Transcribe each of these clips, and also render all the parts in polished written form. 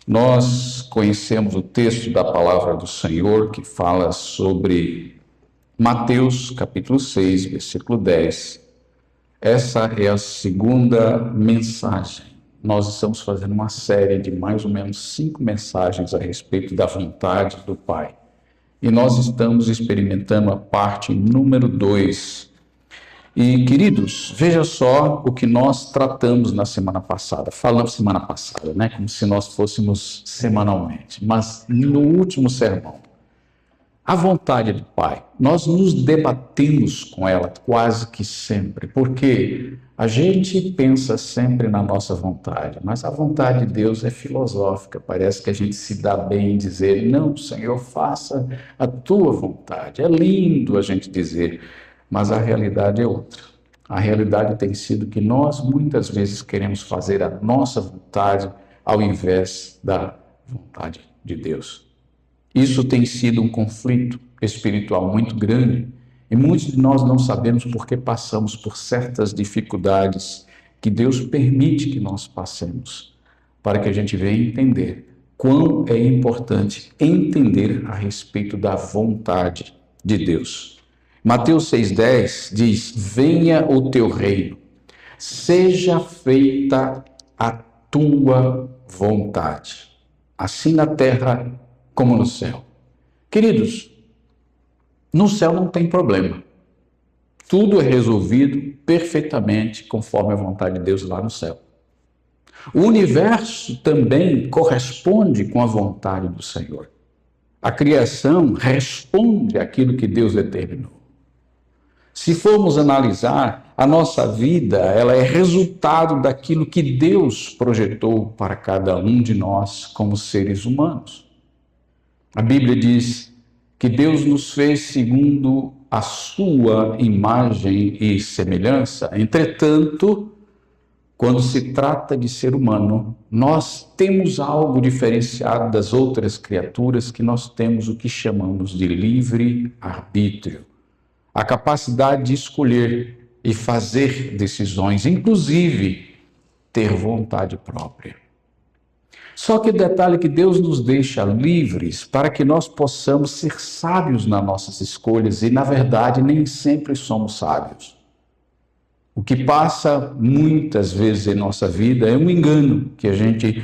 Nós conhecemos o texto da palavra do Senhor que fala sobre Mateus capítulo 6, versículo 10. Essa é a segunda mensagem. Nós estamos fazendo uma série de mais ou menos 5 mensagens a respeito da vontade do Pai. E nós estamos experimentando a parte número 2. E, queridos, veja só o que nós tratamos na semana passada. Falamos semana passada, né? Como se nós fôssemos semanalmente. Mas no último sermão, a vontade do Pai, nós nos debatemos com ela quase que sempre, porque a gente pensa sempre na nossa vontade, mas a vontade de Deus é filosófica. Parece que a gente se dá bem em dizer, não, Senhor, faça a tua vontade. É lindo a gente dizer, mas a realidade é outra. A realidade tem sido que nós muitas vezes queremos fazer a nossa vontade ao invés da vontade de Deus. Isso tem sido um conflito espiritual muito grande e muitos de nós não sabemos por que passamos por certas dificuldades que Deus permite que nós passemos, para que a gente venha entender quão é importante entender a respeito da vontade de Deus. Mateus 6,10 diz, venha o teu reino, seja feita a tua vontade, assim na terra como no céu. Queridos, no céu não tem problema. Tudo é resolvido perfeitamente conforme a vontade de Deus lá no céu. O universo também corresponde com a vontade do Senhor. A criação responde àquilo que Deus determinou. Se formos analisar, a nossa vida, ela é resultado daquilo que Deus projetou para cada um de nós como seres humanos. A Bíblia diz que Deus nos fez segundo a sua imagem e semelhança. Entretanto, quando se trata de ser humano, nós temos algo diferenciado das outras criaturas, que nós temos o que chamamos de livre-arbítrio. A capacidade de escolher e fazer decisões, inclusive ter vontade própria. Só que o detalhe é que Deus nos deixa livres para que nós possamos ser sábios nas nossas escolhas e, na verdade, nem sempre somos sábios. O que passa muitas vezes em nossa vida é um engano que a gente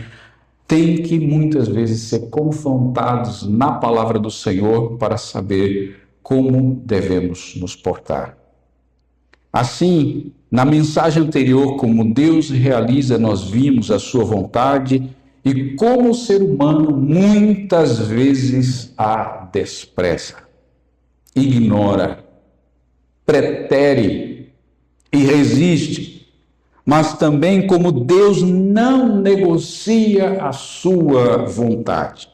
tem que muitas vezes ser confrontados na palavra do Senhor para saber como devemos nos portar. Assim, na mensagem anterior, como Deus realiza, nós vimos a sua vontade e como o ser humano muitas vezes a despreza, ignora, pretere e resiste, mas também como Deus não negocia a sua vontade,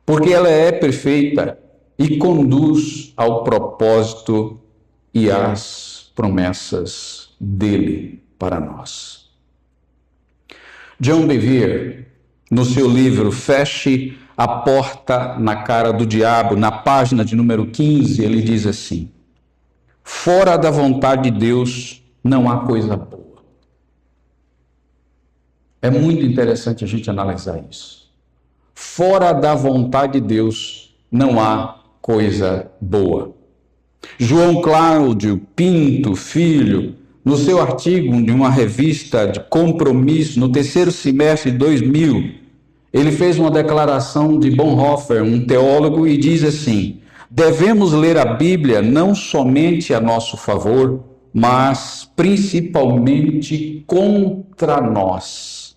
porque ela é perfeita e conduz ao propósito e às promessas dele para nós. John Bevere, no seu livro Feche a Porta na Cara do Diabo, na página de número 15, ele diz assim, fora da vontade de Deus não há coisa boa. É muito interessante a gente analisar isso. Fora da vontade de Deus não há coisa boa. João Cláudio Pinto Filho, no seu artigo de uma revista de Compromisso, no 3º semestre de 2000, ele fez uma declaração de Bonhoeffer, um teólogo, e diz assim, devemos ler a Bíblia não somente a nosso favor, mas principalmente contra nós.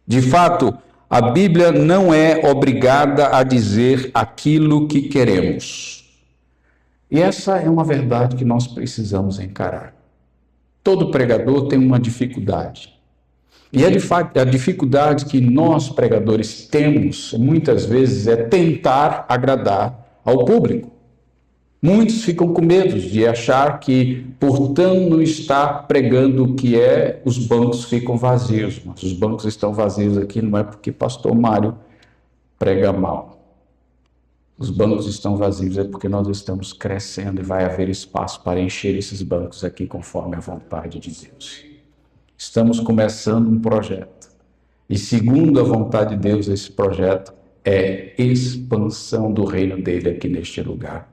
De fato, a Bíblia não é obrigada a dizer aquilo que queremos. E essa é uma verdade que nós precisamos encarar. Todo pregador tem uma dificuldade. E a dificuldade que nós, pregadores, temos, muitas vezes, é tentar agradar ao público. Muitos ficam com medo de achar que, por não estar pregando o que é, os bancos ficam vazios. Mas os bancos estão vazios aqui não é porque pastor Mário prega mal. Os bancos estão vazios é porque nós estamos crescendo e vai haver espaço para encher esses bancos aqui conforme a vontade de Deus. Estamos começando um projeto E segundo a vontade de Deus, esse projeto é expansão do reino dele aqui neste lugar.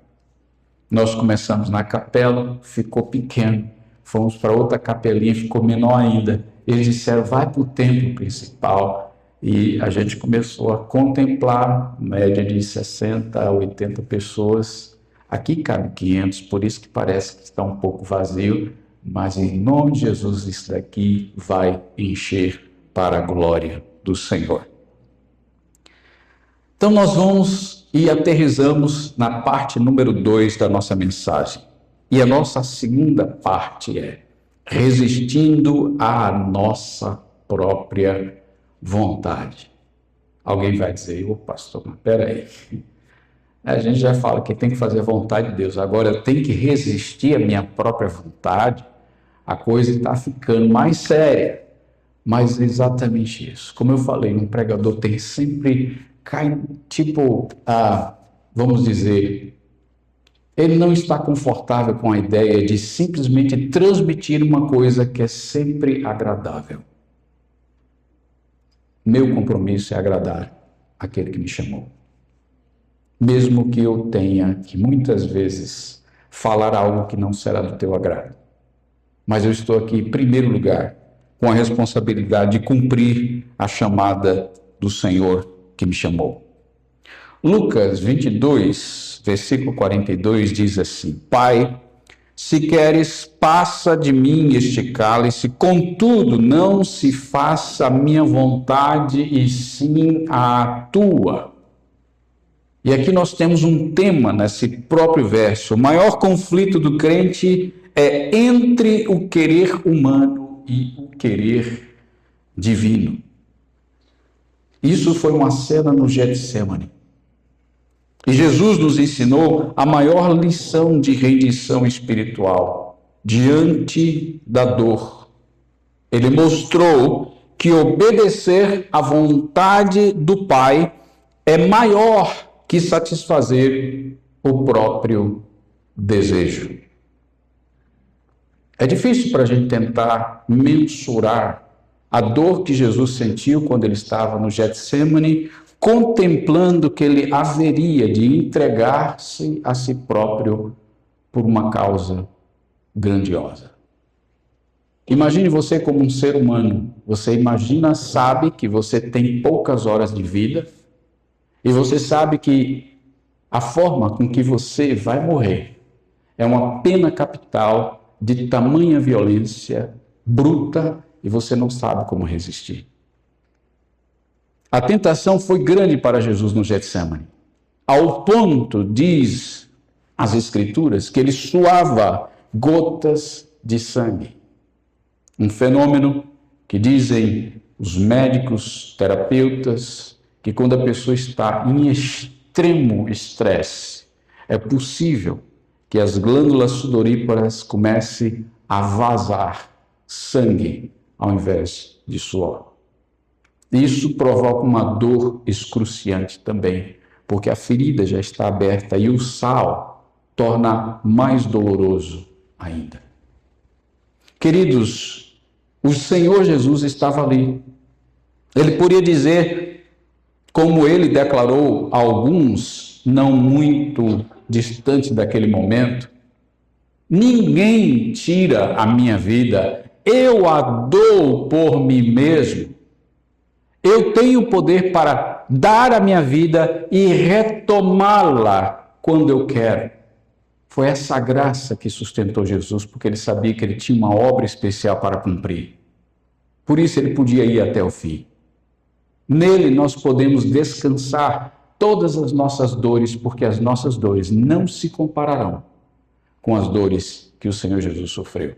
Nós começamos na capela, ficou pequeno. Fomos para outra capelinha, ficou menor ainda. Eles disseram, vai para o templo principal. E a gente começou a contemplar, média de 60 a 80 pessoas. Aqui cabe 500, por isso que parece que está um pouco vazio. Mas em nome de Jesus, isso daqui vai encher para a glória do Senhor. Então nós vamos e aterrissamos na parte número 2 da nossa mensagem. E a nossa segunda parte é resistindo à nossa própria vontade. Alguém vai dizer, ô pastor, mas peraí. A gente já fala que tem que fazer a vontade de Deus. Agora eu tenho que resistir à minha própria vontade. A coisa está ficando mais séria. Mas é exatamente isso. Como eu falei, um pregador tem sempre, vamos dizer, ele não está confortável com a ideia de simplesmente transmitir uma coisa que é sempre agradável. Meu compromisso é agradar aquele que me chamou. Mesmo que eu tenha que muitas vezes falar algo que não será do teu agrado. Mas eu estou aqui, em primeiro lugar, com a responsabilidade de cumprir a chamada do Senhor que me chamou. Lucas 22, versículo 42 diz assim: Pai, se queres, passa de mim este cálice, contudo, não se faça a minha vontade, e sim a tua. E aqui nós temos um tema nesse próprio verso. O maior conflito do crente é entre o querer humano e o querer divino. Isso foi uma cena no Getsemane. E Jesus nos ensinou a maior lição de rendição espiritual diante da dor. Ele mostrou que obedecer à vontade do Pai é maior que satisfazer o próprio desejo. É difícil para a gente tentar mensurar a dor que Jesus sentiu quando ele estava no Getsemane, contemplando que ele haveria de entregar-se a si próprio por uma causa grandiosa. Imagine você como um ser humano. Você sabe que você tem poucas horas de vida e você sabe que a forma com que você vai morrer é uma pena capital de tamanha violência bruta e você não sabe como resistir. A tentação foi grande para Jesus no Getsemane, ao ponto, diz as Escrituras, que ele suava gotas de sangue. Um fenômeno que dizem os médicos, terapeutas, que quando a pessoa está em extremo estresse, é possível que as glândulas sudoríparas comecem a vazar sangue ao invés de suor. Isso provoca uma dor excruciante também, porque a ferida já está aberta e o sal torna mais doloroso ainda. Queridos, o Senhor Jesus estava ali. Ele poderia dizer, como ele declarou a alguns, não muito distante daquele momento: ninguém tira a minha vida, eu a dou por mim mesmo. Eu tenho o poder para dar a minha vida e retomá-la quando eu quero. Foi essa graça que sustentou Jesus, porque ele sabia que ele tinha uma obra especial para cumprir. Por isso ele podia ir até o fim. Nele nós podemos descansar todas as nossas dores, porque as nossas dores não se compararão com as dores que o Senhor Jesus sofreu.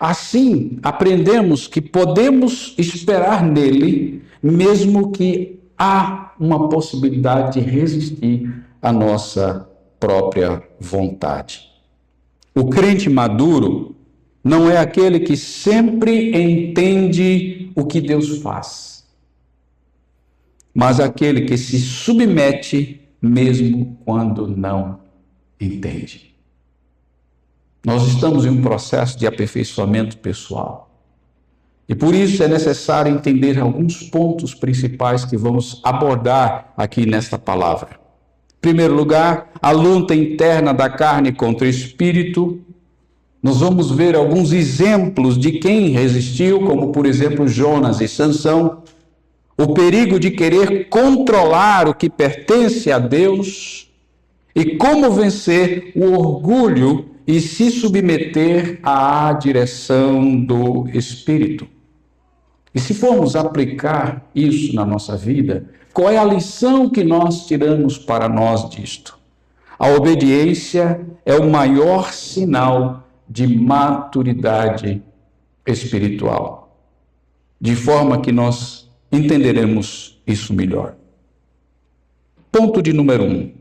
Assim, aprendemos que podemos esperar nele, mesmo que há uma possibilidade de resistir à nossa própria vontade. O crente maduro não é aquele que sempre entende o que Deus faz, mas aquele que se submete mesmo quando não entende. Nós estamos em um processo de aperfeiçoamento pessoal. E por isso é necessário entender alguns pontos principais que vamos abordar aqui nesta palavra. Em primeiro lugar, a luta interna da carne contra o espírito. Nós vamos ver alguns exemplos de quem resistiu, como por exemplo Jonas e Sansão. O perigo de querer controlar o que pertence a Deus e como vencer o orgulho e se submeter à direção do Espírito. E se formos aplicar isso na nossa vida, qual é a lição que nós tiramos para nós disto? A obediência é o maior sinal de maturidade espiritual, de forma que nós entenderemos isso melhor. Ponto de número 1.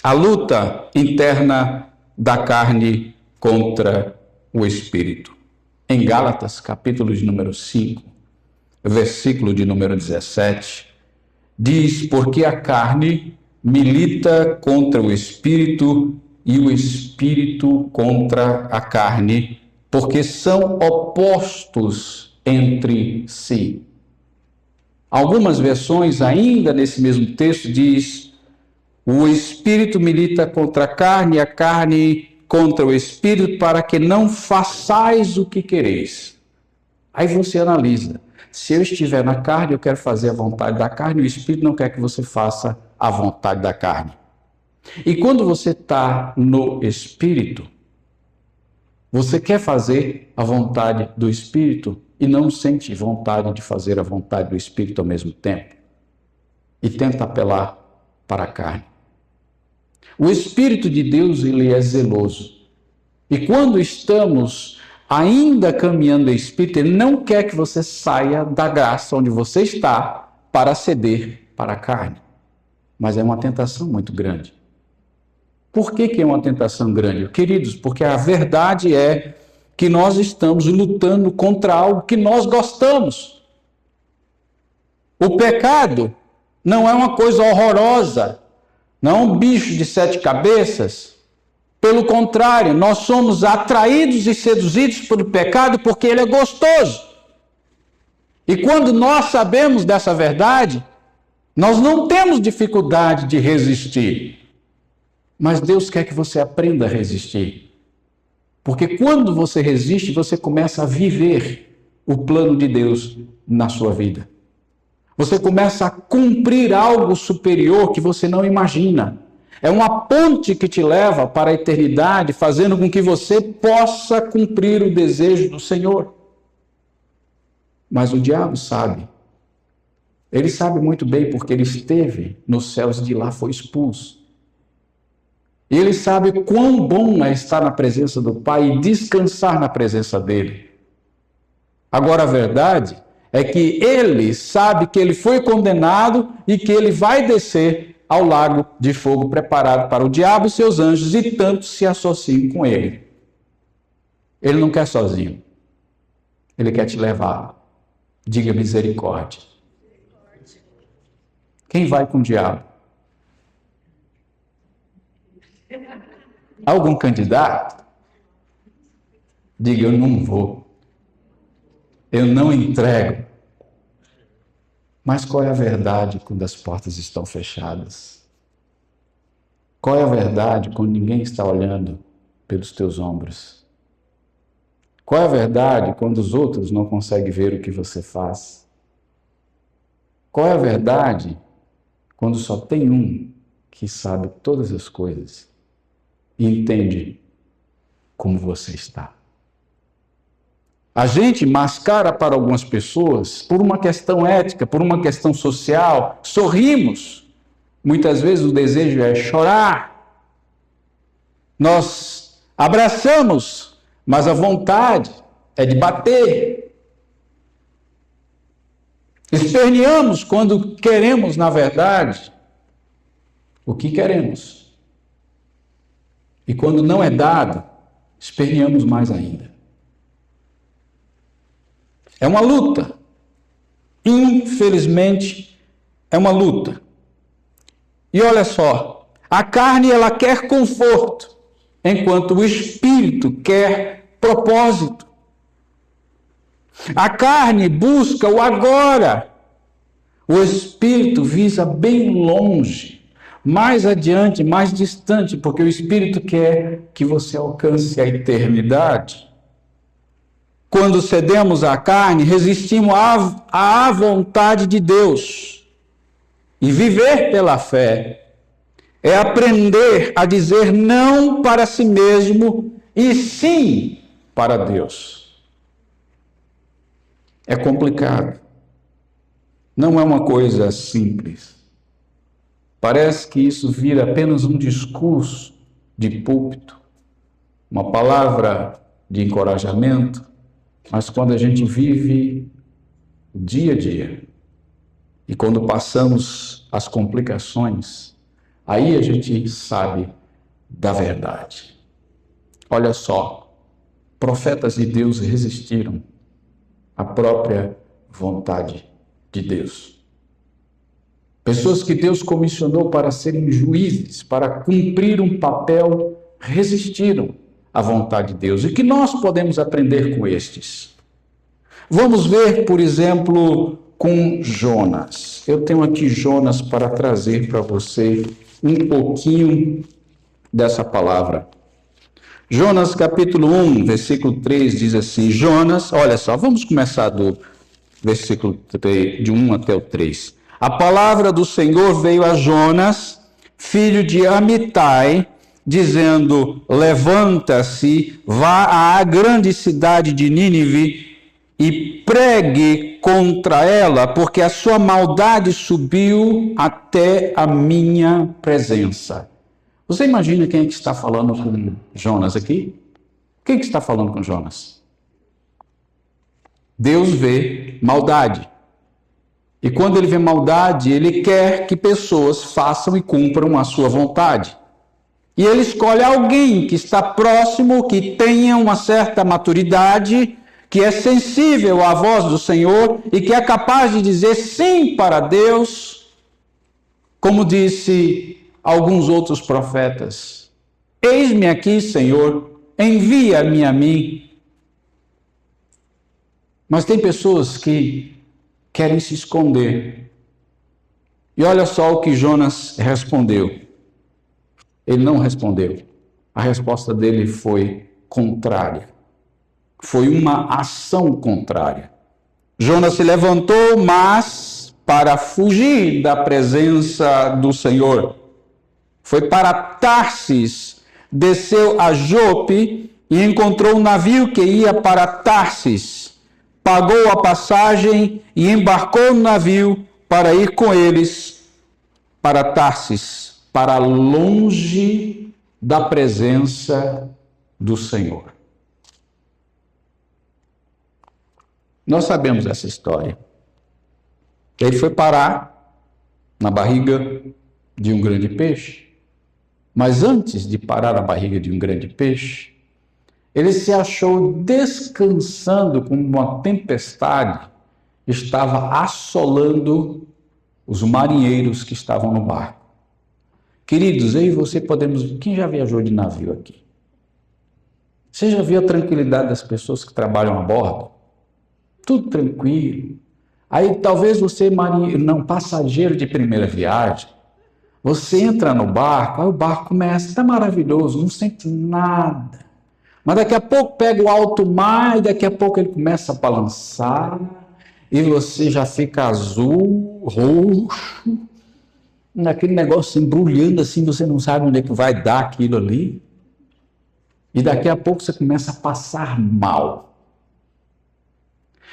A luta interna da carne contra o espírito. Em Gálatas, capítulo de número 5, versículo de número 17, diz: porque a carne milita contra o espírito e o espírito contra a carne, porque são opostos entre si. Algumas versões, ainda nesse mesmo texto, diz: o espírito milita contra a carne contra o espírito, para que não façais o que quereis. Aí você analisa: se eu estiver na carne, eu quero fazer a vontade da carne, e o espírito não quer que você faça a vontade da carne. E quando você está no espírito, você quer fazer a vontade do espírito e não sente vontade de fazer a vontade do espírito ao mesmo tempo, e tenta apelar para a carne. O Espírito de Deus, ele é zeloso. E quando estamos ainda caminhando em Espírito, ele não quer que você saia da graça onde você está para ceder para a carne. Mas é uma tentação muito grande. Por que é uma tentação grande? Queridos, porque a verdade é que nós estamos lutando contra algo que nós gostamos. O pecado não é uma coisa horrorosa, não é um bicho de 7 cabeças. Pelo contrário, nós somos atraídos e seduzidos pelo pecado porque ele é gostoso. E quando nós sabemos dessa verdade, nós não temos dificuldade de resistir. Mas Deus quer que você aprenda a resistir. Porque quando você resiste, você começa a viver o plano de Deus na sua vida. Você começa a cumprir algo superior que você não imagina. É uma ponte que te leva para a eternidade, fazendo com que você possa cumprir o desejo do Senhor. Mas o diabo sabe. Ele sabe muito bem porque ele esteve nos céus e de lá foi expulso. E ele sabe quão bom é estar na presença do Pai e descansar na presença dele. Agora a verdade é que ele sabe que ele foi condenado e que ele vai descer ao lago de fogo preparado para o diabo e seus anjos, e tantos se associam com ele. Ele não quer sozinho. Ele quer te levar. Diga misericórdia. Quem vai com o diabo? Algum candidato? Diga: eu não vou. Eu não entrego. Mas qual é a verdade quando as portas estão fechadas? Qual é a verdade quando ninguém está olhando pelos teus ombros? Qual é a verdade quando os outros não conseguem ver o que você faz? Qual é a verdade quando só tem um que sabe todas as coisas e entende como você está? A gente mascara para algumas pessoas por uma questão ética, por uma questão social. Sorrimos. Muitas vezes o desejo é chorar. Nós abraçamos, mas a vontade é de bater. Esperneamos quando queremos, na verdade, o que queremos. E quando não é dado, esperneamos mais ainda. É uma luta. Infelizmente, é uma luta. E olha só, a carne ela quer conforto, enquanto o espírito quer propósito. A carne busca o agora. O espírito visa bem longe, mais adiante, mais distante, porque o espírito quer que você alcance a eternidade. Quando cedemos à carne, resistimos à vontade de Deus. E viver pela fé é aprender a dizer não para si mesmo e sim para Deus. É complicado. Não é uma coisa simples. Parece que isso vira apenas um discurso de púlpito, uma palavra de encorajamento, mas quando a gente vive o dia a dia e quando passamos as complicações, aí a gente sabe da verdade. Olha só, profetas de Deus resistiram à própria vontade de Deus. Pessoas que Deus comissionou para serem juízes, para cumprir um papel, resistiram à vontade de Deus. E que nós podemos aprender com estes? Vamos ver, por exemplo, com Jonas. Eu tenho aqui Jonas para trazer para você um pouquinho dessa palavra. Jonas capítulo 1, versículo 3 diz assim, Jonas, olha só, vamos começar do versículo 3, de 1 até o 3. A palavra do Senhor veio a Jonas, filho de Amitai, dizendo, levanta-se, vá à grande cidade de Nínive e pregue contra ela, porque a sua maldade subiu até a minha presença. Você imagina quem é que está falando com Jonas aqui? Quem é que está falando com Jonas? Deus vê maldade. E quando ele vê maldade, ele quer que pessoas façam e cumpram a sua vontade. E ele escolhe alguém que está próximo, que tenha uma certa maturidade, que é sensível à voz do Senhor e que é capaz de dizer sim para Deus, como disse alguns outros profetas. Eis-me aqui, Senhor, envia-me a mim. Mas tem pessoas que querem se esconder. E olha só o que Jonas respondeu. Ele não respondeu. A resposta dele foi contrária. Foi uma ação contrária. Jonas se levantou, mas para fugir da presença do Senhor. Foi para Tarsis, desceu a Jope e encontrou um navio que ia para Tarsis. Pagou a passagem e embarcou no navio para ir com eles para Tarsis, para longe da presença do Senhor. Nós sabemos essa história. Ele foi parar na barriga de um grande peixe, mas antes de parar na barriga de um grande peixe, ele se achou descansando com uma tempestade, estava assolando os marinheiros que estavam no barco. Queridos, eu e você podemos... Quem já viajou de navio aqui? Você já viu a tranquilidade das pessoas que trabalham a bordo? Tudo tranquilo. Aí talvez você, marinheiro, não, passageiro de primeira viagem, você entra no barco, aí o barco começa, está maravilhoso, não sente nada. Mas daqui a pouco pega o alto mar e daqui a pouco ele começa a balançar e você já fica azul, roxo, naquele negócio embrulhando assim, você não sabe onde é que vai dar aquilo ali. E daqui a pouco você começa a passar mal.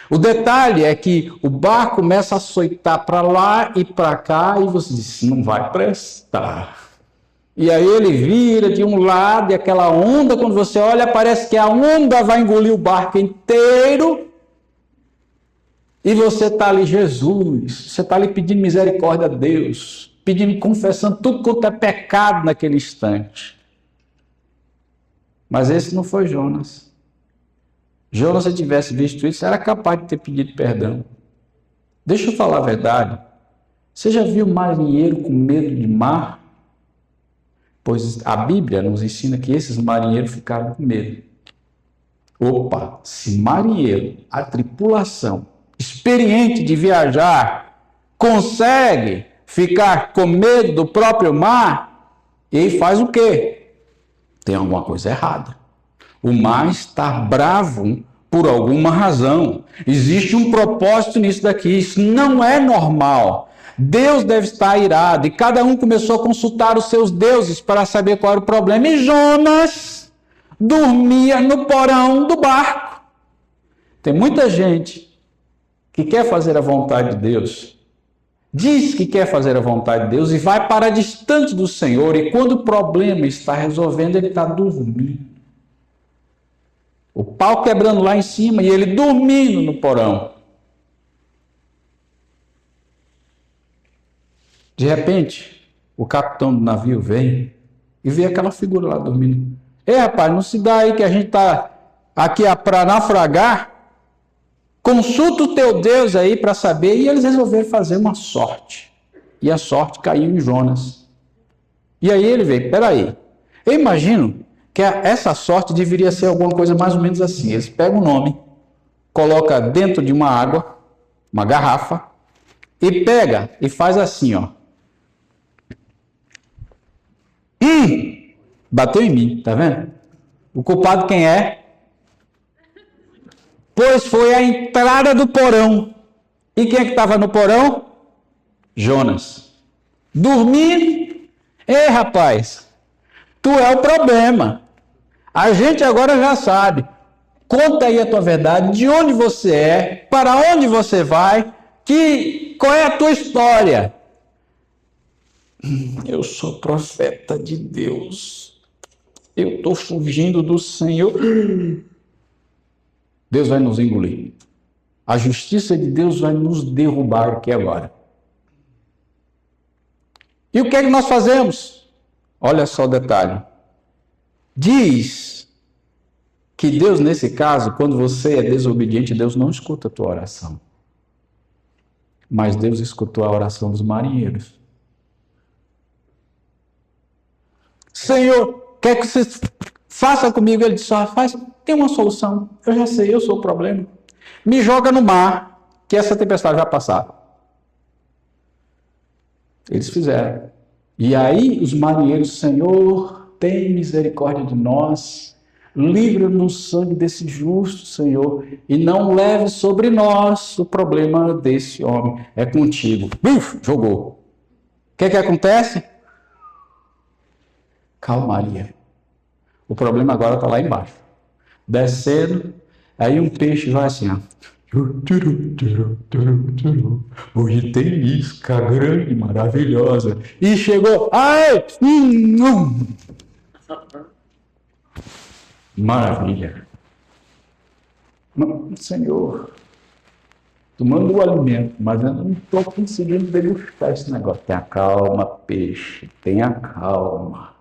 O detalhe é que o barco começa a açoitar para lá e para cá e você diz, não vai prestar. E aí ele vira de um lado e aquela onda, quando você olha, parece que a onda vai engolir o barco inteiro. E você está ali, Jesus, você está ali pedindo misericórdia a Deus, pedindo, confessando tudo quanto é pecado naquele instante. Mas esse não foi Jonas. Jonas, se tivesse visto isso, era capaz de ter pedido perdão. Deixa eu falar a verdade. Você já viu um marinheiro com medo de mar? Pois a Bíblia nos ensina que esses marinheiros ficaram com medo. Opa, se marinheiro, a tripulação, experiente de viajar, consegue ficar com medo do próprio mar, ele faz o quê? Tem alguma coisa errada. O mar está bravo por alguma razão. Existe um propósito nisso daqui. Isso não é normal. Deus deve estar irado. E cada um começou a consultar os seus deuses para saber qual era o problema. E Jonas dormia no porão do barco. Tem muita gente que quer fazer a vontade de Deus, diz que quer fazer a vontade de Deus e vai para distante do Senhor. E quando o problema está resolvendo, ele está dormindo. O pau quebrando lá em cima e ele dormindo no porão. De repente, o capitão do navio vem e vê aquela figura lá dormindo. Ei, rapaz, não se dá aí que a gente está aqui para naufragar? Consulta o teu Deus aí para saber. E eles resolveram fazer uma sorte. E a sorte caiu em Jonas. E aí ele veio, peraí, eu imagino que essa sorte deveria ser alguma coisa mais ou menos assim. Eles pegam o nome, coloca dentro de uma água, uma garrafa, e pega e faz assim, ó. Bateu em mim, tá vendo? O culpado quem é? Pois foi a entrada do porão. E quem é que estava no porão? Jonas. Dormindo. Ei, rapaz, tu é o problema. A gente agora já sabe. Conta aí a tua verdade, de onde você é, para onde você vai, qual é a tua história. Eu sou profeta de Deus. Eu estou fugindo do Senhor. Deus vai nos engolir. A justiça de Deus vai nos derrubar aqui agora. E o que é que nós fazemos? Olha só o detalhe. Diz que Deus, nesse caso, quando você é desobediente, Deus não escuta a tua oração. Mas Deus escutou a oração dos marinheiros. Senhor, quer que você faça comigo? Ele disse, faz, tem uma solução. Eu já sei, eu sou o problema. Me joga no mar, que essa tempestade vai passar. Eles fizeram. E aí os marinheiros, Senhor, tem misericórdia de nós, livra-nos do sangue desse justo, Senhor, e não leve sobre nós o problema desse homem. É contigo. Jogou. O que acontece? Calmaria. O problema agora está lá embaixo. Descendo, aí um peixe vai assim, ó. Hoje tem isca grande, maravilhosa. E chegou. Ai! Maravilha. Senhor, tu manda o alimento, mas eu não estou conseguindo degustar esse negócio. Tenha calma, peixe, tenha calma.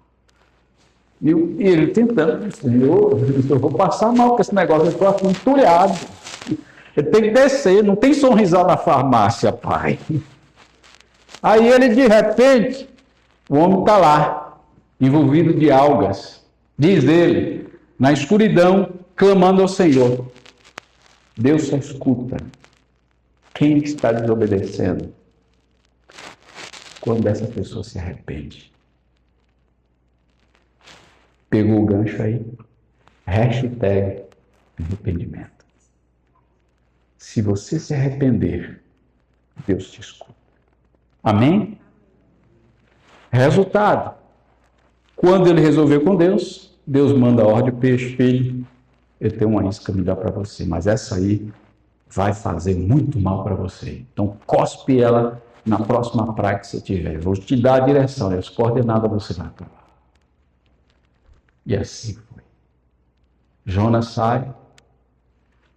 E ele tentando, Senhor, eu vou passar mal com esse negócio, eu estou assim, entulhado. Ele tem que descer, não tem sorrisal na farmácia, pai. Aí ele, de repente, o homem está lá, envolvido de algas. Diz ele, na escuridão, clamando ao Senhor. Deus só escuta quem está desobedecendo quando essa pessoa se arrepende. Pegou o gancho aí? Hashtag arrependimento. Se você se arrepender, Deus te escuta. Amém? Resultado. Quando ele resolveu com Deus, Deus manda a ordem, peixe, filho, ele tem uma isca melhor para você, mas essa aí vai fazer muito mal para você. Então, cospe ela na próxima praia que você tiver. Vou te dar a direção, as coordenadas você vai para lá. E assim foi. Jonas sai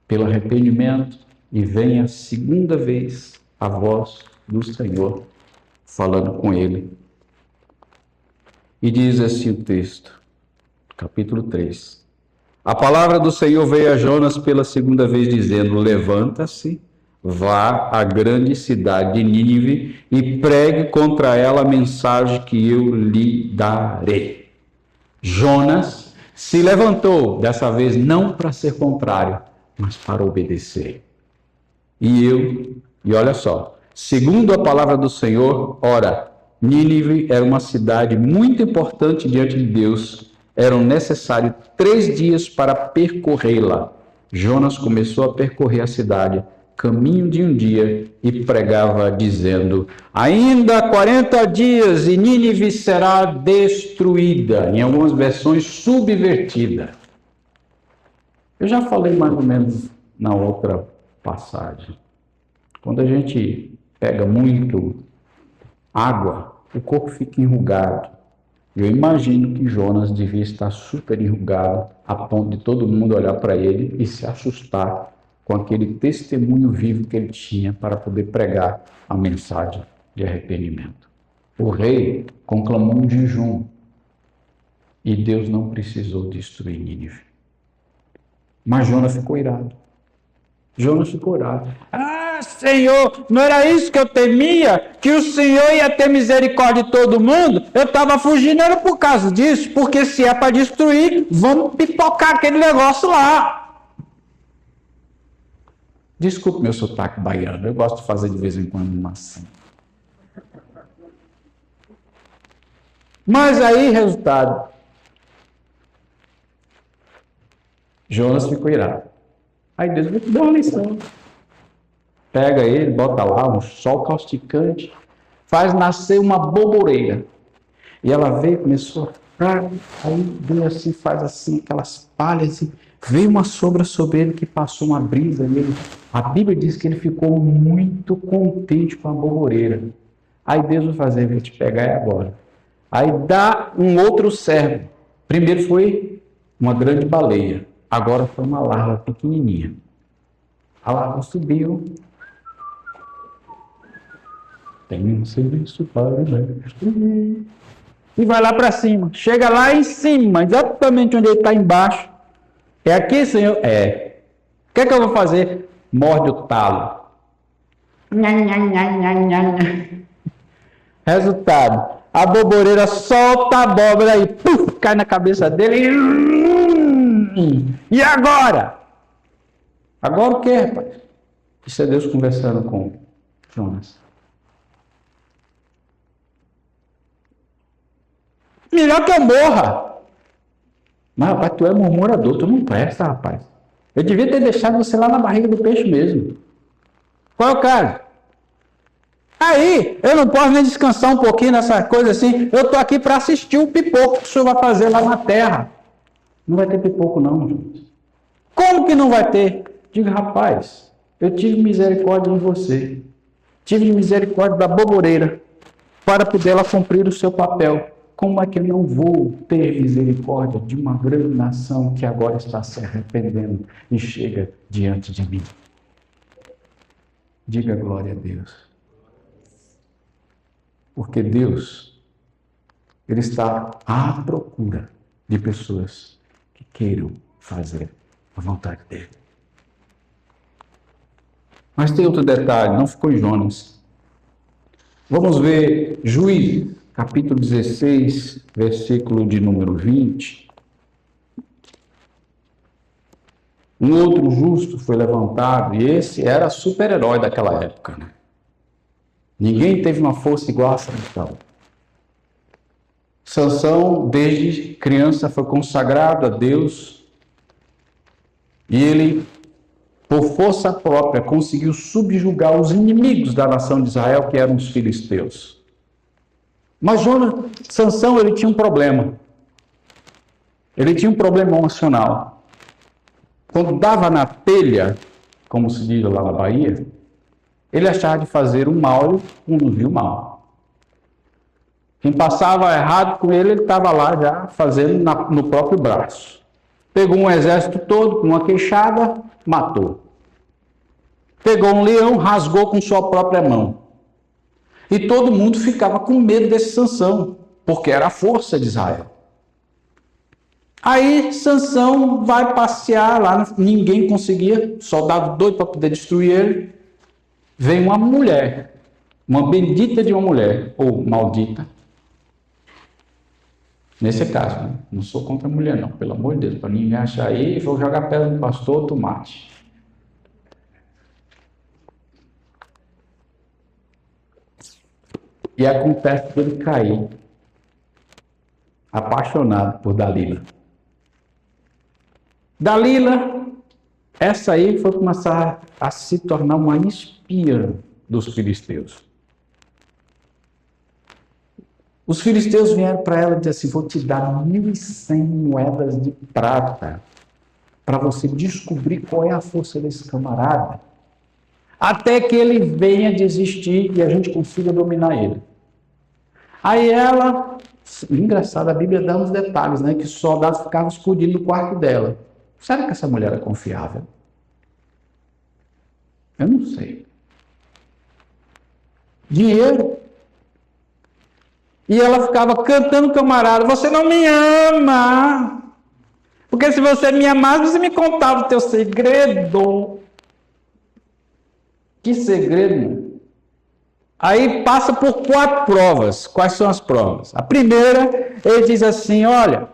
pelo arrependimento e vem a segunda vez a voz do Senhor falando com ele. E diz assim o texto, capítulo 3. A palavra do Senhor veio a Jonas pela segunda vez, dizendo: levanta-se, vá à grande cidade de Nínive e pregue contra ela a mensagem que eu lhe darei. Jonas se levantou, dessa vez não para ser contrário, mas para obedecer. E olha só, segundo a palavra do Senhor, ora, Nínive era uma cidade muito importante diante de Deus. Eram necessários 3 dias para percorrê-la. Jonas começou a percorrer a cidade, caminho de um dia, e pregava dizendo: ainda 40 dias e Nínive será destruída. Em algumas versões, subvertida. Eu já falei mais ou menos na outra passagem. Quando a gente pega muito água, o corpo fica enrugado. Eu imagino que Jonas devia estar super enrugado, a ponto de todo mundo olhar para ele e se assustar com aquele testemunho vivo que ele tinha para poder pregar a mensagem de arrependimento. O rei conclamou um jejum e Deus não precisou destruir Nínive. Mas Jonas ficou irado. Jonas ficou irado. Ah, Senhor, não era isso que eu temia? Que o Senhor ia ter misericórdia de todo mundo? Eu estava fugindo, era por causa disso. Porque se é para destruir, vamos pipocar aquele negócio lá. Desculpe meu sotaque baiano, eu gosto de fazer de vez em quando uma assim. Mas aí, resultado, Jonas ficou irado. Aí Deus vai te dar uma lição. Pega ele, bota lá um sol causticante, faz nascer uma boboreira. E ela veio, começou a... Aí veio assim, faz assim, aquelas palhas, e veio uma sombra sobre ele que passou uma brisa nele. A Bíblia diz que ele ficou muito contente com a boboreira. Aí Deus vai fazer, vai te pegar agora. Aí dá um outro servo. Primeiro foi uma grande baleia. Agora foi uma larva pequenininha. A larva subiu. Tem um serviço para o mestre. E vai lá para cima. Chega lá em cima, exatamente onde ele está embaixo. É aqui, Senhor? É. O que é que eu vou fazer? Morde o talo. Resultado. A boboreira solta a abóbora e puf, cai na cabeça dele. E agora? Agora o que, rapaz? Isso é Deus conversando com Jonas. Melhor que eu morra. Mas, rapaz, tu é murmurador, tu não presta, rapaz. Eu devia ter deixado você lá na barriga do peixe mesmo. Qual é o caso? Aí, eu não posso nem descansar um pouquinho nessa coisa assim. Eu estou aqui para assistir o pipoco que o senhor vai fazer lá na terra. Não vai ter pipoco não, gente. Como que não vai ter? Diga, rapaz, eu tive misericórdia de você. Tive misericórdia da boboreira para poder ela cumprir o seu papel. Como é que eu não vou ter misericórdia de uma grande nação que agora está se arrependendo e chega diante de mim? Diga glória a Deus. Porque Deus, Ele está à procura de pessoas que queiram fazer a vontade dEle. Mas tem outro detalhe, não ficou em Jonas. Vamos ver Juízes, capítulo 16, versículo de número 20. Um outro justo foi levantado, e esse era super-herói daquela época, né? Ninguém teve uma força igual a Sansão. Sansão, desde criança, foi consagrado a Deus, e ele, por força própria, conseguiu subjugar os inimigos da nação de Israel, que eram os filisteus. Mas Sansão, ele tinha um problema. Ele tinha um problema emocional. Quando dava na telha, como se diz lá na Bahia, ele achava de fazer o mal e não viu mal. Quem passava errado com ele, ele estava lá já fazendo no próprio braço. Pegou um exército todo com uma queixada, matou. Pegou um leão, rasgou com sua própria mão. E todo mundo ficava com medo desse Sansão, porque era a força de Israel. Aí Sansão vai passear lá, ninguém conseguia, soldado doido para poder destruir ele. Vem uma mulher, uma bendita de uma mulher, ou maldita, Nesse caso, né? Não sou contra a mulher, não. Pelo amor de Deus, para ninguém achar aí, vou jogar pedra no pastor, tomate. E acontece dele cair, apaixonado por Dalila. Dalila, essa aí foi começar a se tornar uma espiã dos filisteus. Os filisteus vieram para ela e disseram assim: vou te dar 1.100 moedas de prata para você descobrir qual é a força desse camarada, até que ele venha desistir e a gente consiga dominar ele. Aí ela, engraçado, a Bíblia dá uns detalhes, né? Que os soldados ficavam escondidos no quarto dela. Será que essa mulher era confiável? Eu não sei. Dinheiro. E ela ficava cantando camarada: você não me ama. Porque se você me amasse, você me contava o teu segredo. Que segredo? Aí passa por 4 provas. Quais são as provas? A primeira, ele diz assim: olha,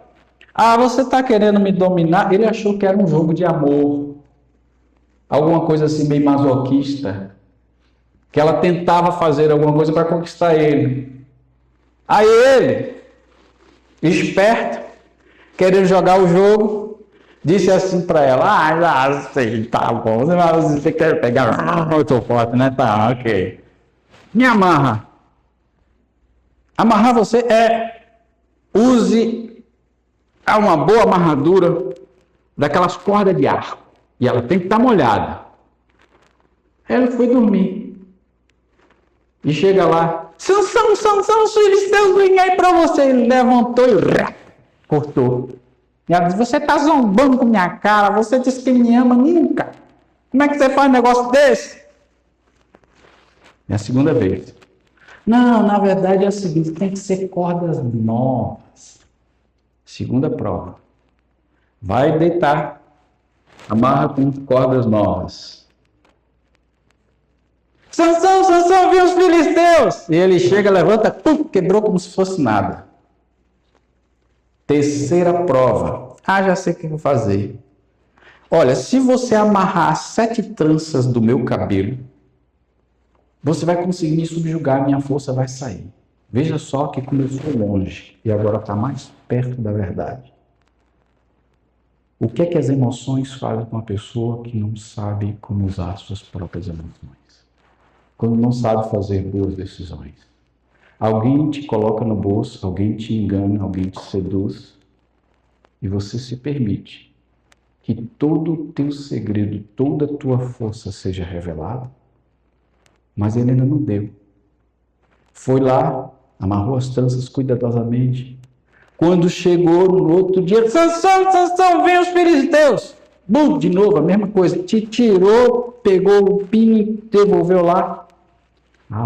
você está querendo me dominar? Ele achou que era um jogo de amor. Alguma coisa assim meio masoquista. Que ela tentava fazer alguma coisa para conquistar ele. Aí ele, esperto, querendo jogar o jogo, disse assim para ela: já sei, tá bom, você quer pegar, eu tô forte, né? Tá, ok. Me amarra. Amarrar você use uma boa amarradura daquelas cordas de arco. E ela tem que estar molhada. Ela foi dormir. E chega lá: Sansão, os filisteus vêm aí para você. Ele levantou e cortou. E ela diz: você está zombando com minha cara, você disse que me ama nunca. Como é que você faz um negócio desse? É a segunda vez. Não, na verdade é o seguinte: tem que ser cordas novas. Segunda prova. Vai deitar. Amarra com cordas novas. Sansão, viu os filisteus? E ele chega, levanta, quebrou como se fosse nada. Terceira prova. Já sei o que eu vou fazer. Olha, se você amarrar 7 tranças do meu cabelo, você vai conseguir me subjugar, minha força vai sair. Veja só que começou longe e agora está mais perto da verdade. O que é que as emoções fazem com uma pessoa que não sabe como usar suas próprias emoções? Quando não sabe fazer boas decisões. Alguém te coloca no bolso, alguém te engana, alguém te seduz e você se permite que todo o teu segredo, toda a tua força seja revelada, mas ele ainda não deu. Foi lá, amarrou as tranças cuidadosamente. Quando chegou no outro dia: Sansão, vem os filisteus. Bum, de novo, a mesma coisa. Te tirou, pegou o pino e devolveu lá.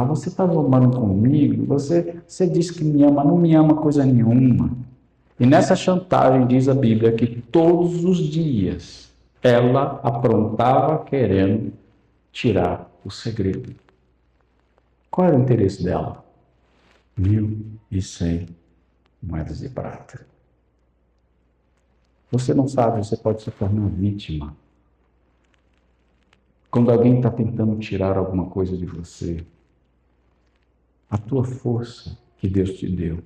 Você está zombando comigo? Você disse que me ama, não me ama coisa nenhuma. E nessa chantagem diz a Bíblia que todos os dias ela aprontava querendo tirar o segredo. Qual era o interesse dela? 1.100 moedas de prata. Você não sabe, você pode se tornar vítima. Quando alguém está tentando tirar alguma coisa de você, a tua força que Deus te deu,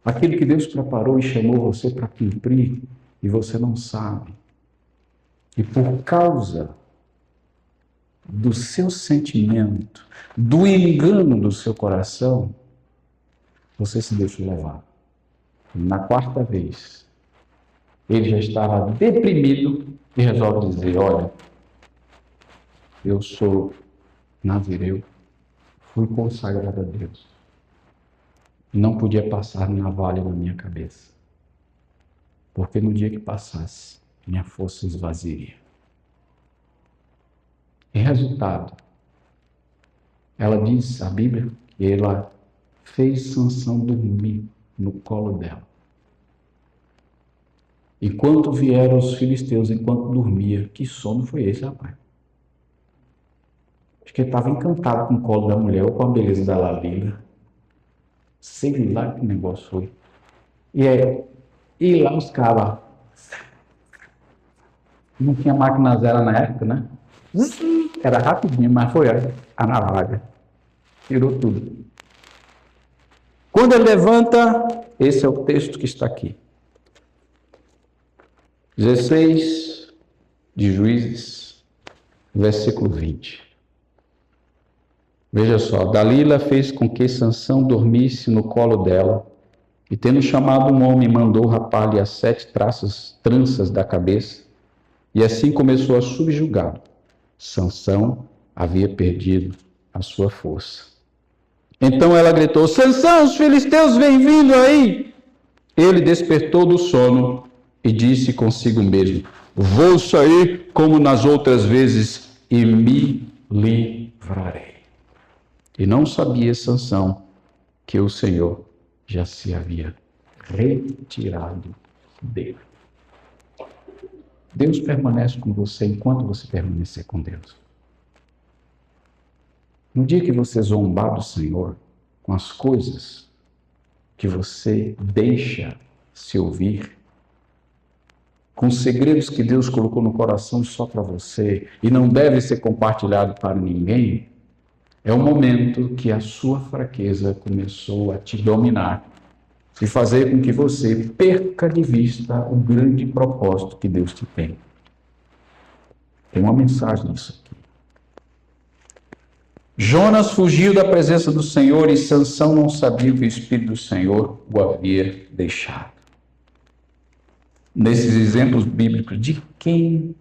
aquilo que Deus preparou e chamou você para cumprir, e você não sabe. E por causa do seu sentimento, do engano do seu coração, você se deixa levar. Na 4ª vez, ele já estava deprimido e resolve dizer: olha, eu sou nazireu, fui consagrado a Deus. Não podia passar navalha na minha cabeça, porque no dia que passasse, minha força esvaziaria. E resultado, ela diz, a Bíblia, que ela fez Sansão dormir no colo dela. Enquanto vieram os filisteus, enquanto dormia, que sono foi esse, rapaz? Acho que ele estava encantado com o colo da mulher, ou com a beleza da Dalila. Sei lá que negócio foi. E lá os cabas. Não tinha máquina zero na época, né? Era rapidinho, mas foi a navalha. Tirou tudo. Quando ele levanta, esse é o texto que está aqui. 16 de Juízes, versículo 20. Veja só, Dalila fez com que Sansão dormisse no colo dela, e tendo chamado um homem, mandou rapar-lhe as 7 tranças da cabeça, e assim começou a subjugá-lo. Sansão havia perdido a sua força. Então ela gritou: Sansão, os filisteus vêm vindo aí! Ele despertou do sono e disse consigo mesmo: vou sair como nas outras vezes e me livrarei. E não sabia Sansão que o Senhor já se havia retirado dele. Deus permanece com você enquanto você permanecer com Deus. No dia que você zombar do Senhor com as coisas que você deixa se ouvir, com os segredos que Deus colocou no coração só para você e não deve ser compartilhado para ninguém, é o momento que a sua fraqueza começou a te dominar e fazer com que você perca de vista o grande propósito que Deus te tem. Tem uma mensagem nisso aqui. Jonas fugiu da presença do Senhor e Sansão não sabia que o Espírito do Senhor o havia deixado. Nesses exemplos bíblicos, de quem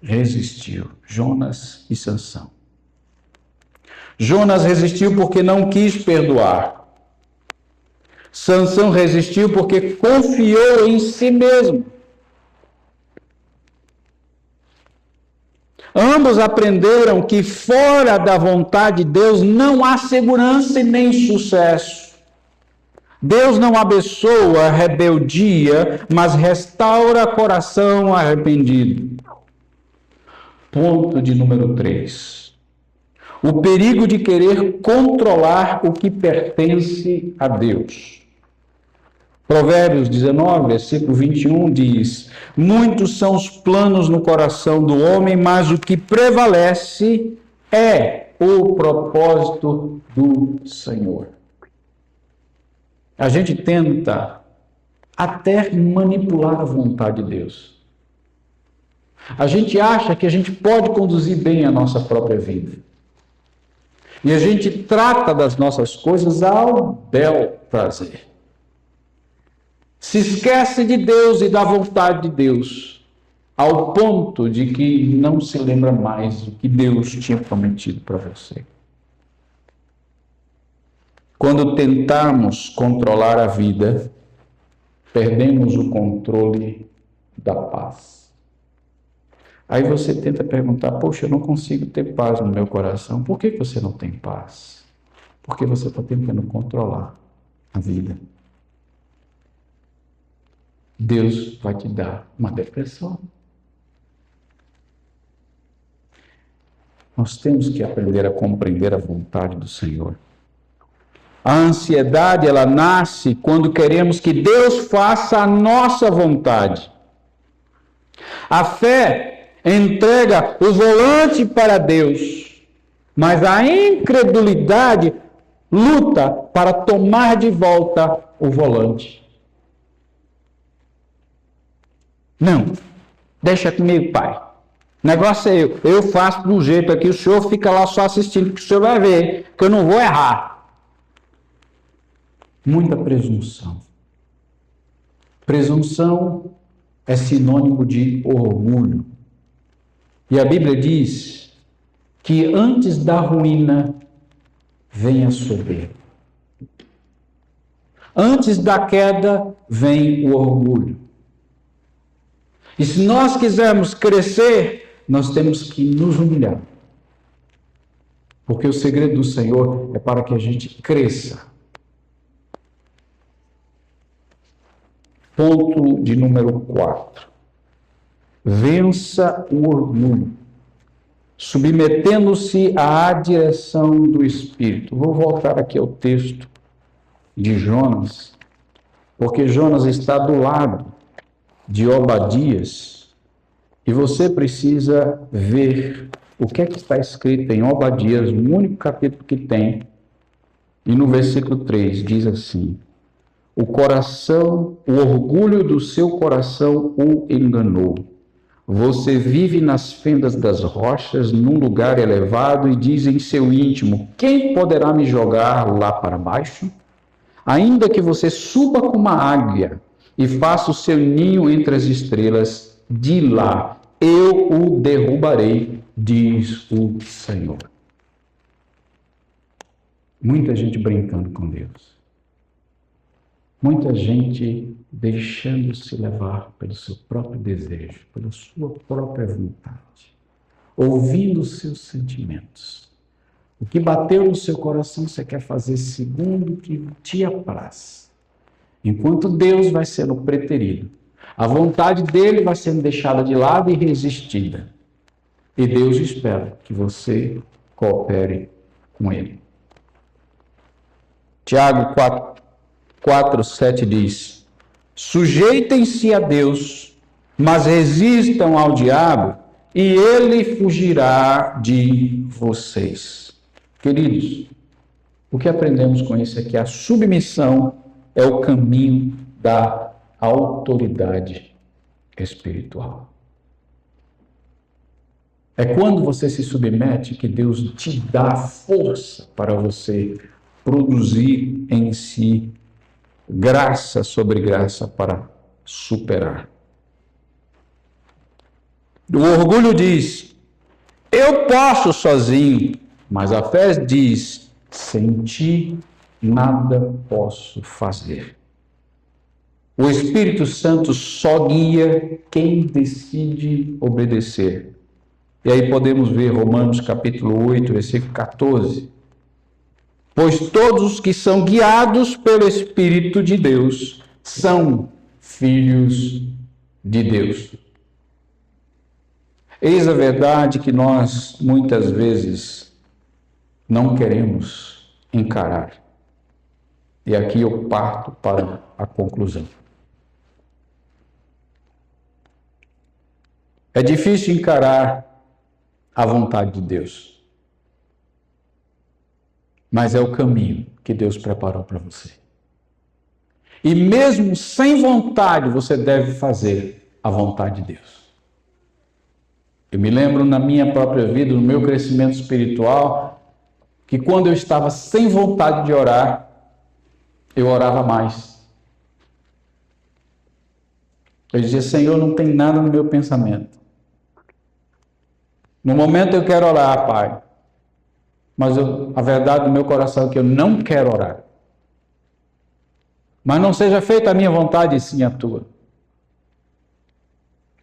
resistiu? Jonas e Sansão. Jonas resistiu porque não quis perdoar. Sansão resistiu porque confiou em si mesmo. Ambos aprenderam que fora da vontade de Deus não há segurança e nem sucesso. Deus não abençoa a rebeldia, mas restaura coração arrependido. Ponto de número 3. O perigo de querer controlar o que pertence a Deus. Provérbios 19, versículo 21 diz: muitos são os planos no coração do homem, mas o que prevalece é o propósito do Senhor. A gente tenta até manipular a vontade de Deus. A gente acha que a gente pode conduzir bem a nossa própria vida. E a gente trata das nossas coisas ao bel prazer. Se esquece de Deus e da vontade de Deus, ao ponto de que não se lembra mais do que Deus tinha prometido para você. Quando tentamos controlar a vida, perdemos o controle da paz. Aí você tenta perguntar: poxa, eu não consigo ter paz no meu coração. Por que você não tem paz? Porque você está tentando controlar a vida. Deus vai te dar uma depressão. Nós temos que aprender a compreender a vontade do Senhor. A ansiedade, ela nasce quando queremos que Deus faça a nossa vontade. A fé entrega o volante para Deus, mas a incredulidade luta para tomar de volta o volante. Não, deixa comigo, pai. O negócio é eu faço do jeito aqui, o senhor fica lá só assistindo, que o senhor vai ver que eu não vou errar. Muita presunção. Presunção é sinônimo de orgulho. E a Bíblia diz que antes da ruína vem a soberba. Antes da queda vem o orgulho. E se nós quisermos crescer, nós temos que nos humilhar. Porque o segredo do Senhor é para que a gente cresça. Ponto de número 4. Vença o orgulho, submetendo-se à direção do Espírito. Vou voltar aqui ao texto de Jonas, porque Jonas está do lado de Obadias e você precisa ver o que é que está escrito em Obadias, o único capítulo que tem, e no versículo 3 diz assim: o orgulho do seu coração o enganou. Você vive nas fendas das rochas, num lugar elevado, e diz em seu íntimo: quem poderá me jogar lá para baixo? Ainda que você suba como uma águia e faça o seu ninho entre as estrelas, de lá eu o derrubarei, diz o Senhor. Muita gente brincando com Deus. Muita gente deixando-se levar pelo seu próprio desejo, pela sua própria vontade, ouvindo os seus sentimentos. O que bateu no seu coração você quer fazer segundo o que te apraz. Enquanto Deus vai sendo preterido, a vontade dele vai sendo deixada de lado e resistida. E Deus espera que você coopere com ele. Tiago 4:7 diz: sujeitem-se a Deus, mas resistam ao diabo, e ele fugirá de vocês. Queridos, o que aprendemos com isso é que a submissão é o caminho da autoridade espiritual. É quando você se submete que Deus te dá força para você produzir em si graça sobre graça para superar. O orgulho diz: eu posso sozinho, mas a fé diz: sem ti nada posso fazer. O Espírito Santo só guia quem decide obedecer. E aí podemos ver Romanos capítulo 8, versículo 14. Pois todos os que são guiados pelo Espírito de Deus são filhos de Deus. Eis a verdade que nós muitas vezes não queremos encarar. E aqui eu parto para a conclusão. É difícil encarar a vontade de Deus. Mas é o caminho que Deus preparou para você. E mesmo sem vontade, você deve fazer a vontade de Deus. Eu me lembro na minha própria vida, no meu crescimento espiritual, que quando eu estava sem vontade de orar, eu orava mais. Eu dizia: Senhor, não tem nada no meu pensamento. No momento eu quero orar, Pai. Mas a verdade do meu coração é que eu não quero orar. Mas não seja feita a minha vontade, e sim a tua.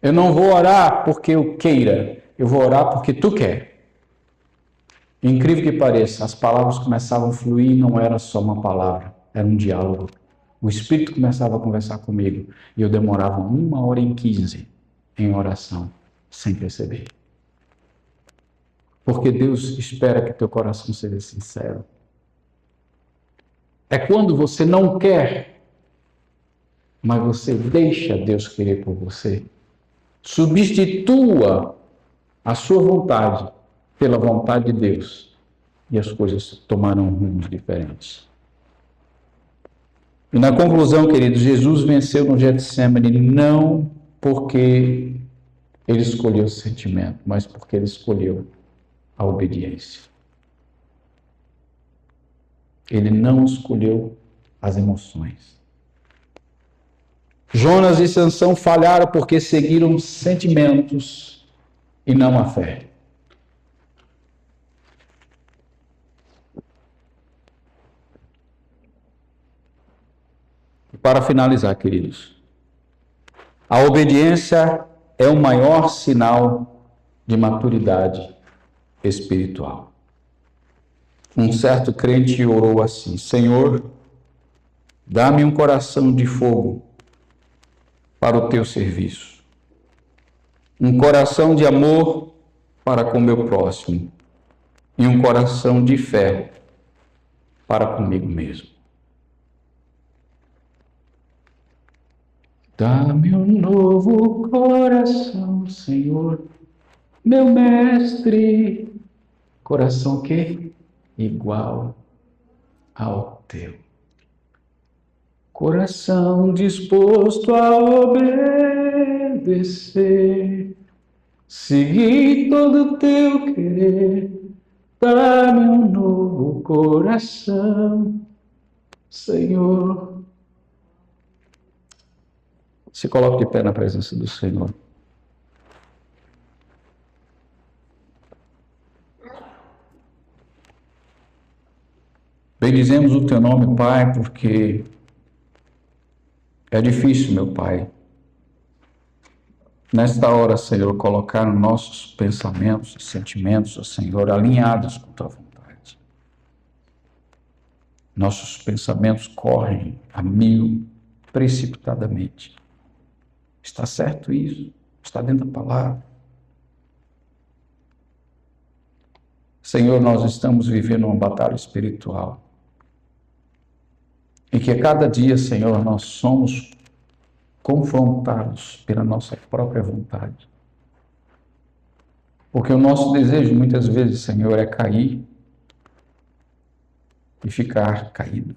Eu não vou orar porque eu queira, eu vou orar porque tu quer. Incrível que pareça, as palavras começavam a fluir, não era só uma palavra, era um diálogo. O Espírito começava a conversar comigo e eu demorava 1h15 em oração, sem perceber. Porque Deus espera que teu coração seja sincero. É quando você não quer, mas você deixa Deus querer por você. Substitua a sua vontade pela vontade de Deus e as coisas tomarão rumos diferentes. E na conclusão, queridos, Jesus venceu no Getsemane não porque ele escolheu o sentimento, mas porque ele escolheu a obediência. Ele não escolheu as emoções. Jonas e Sansão falharam porque seguiram sentimentos e não a fé. E para finalizar, queridos, a obediência é o maior sinal de maturidade espiritual. Um certo crente orou assim: Senhor, dá-me um coração de fogo para o teu serviço, um coração de amor para com meu próximo e um coração de fé para comigo mesmo. Dá-me um novo coração, Senhor, meu mestre. Coração que? Igual ao teu. Coração disposto a obedecer, seguir todo o teu querer. Dá-me um novo coração, Senhor. Se coloque de pé na presença do Senhor. Bendizemos o teu nome, Pai, porque é difícil, meu Pai, nesta hora, Senhor, colocar nossos pensamentos e sentimentos, Senhor, alinhados com tua vontade. Nossos pensamentos correm a mil precipitadamente. Está certo isso? Está dentro da palavra. Senhor, nós estamos vivendo uma batalha espiritual. E que a cada dia, Senhor, nós somos confrontados pela nossa própria vontade. Porque o nosso desejo, muitas vezes, Senhor, é cair e ficar caído.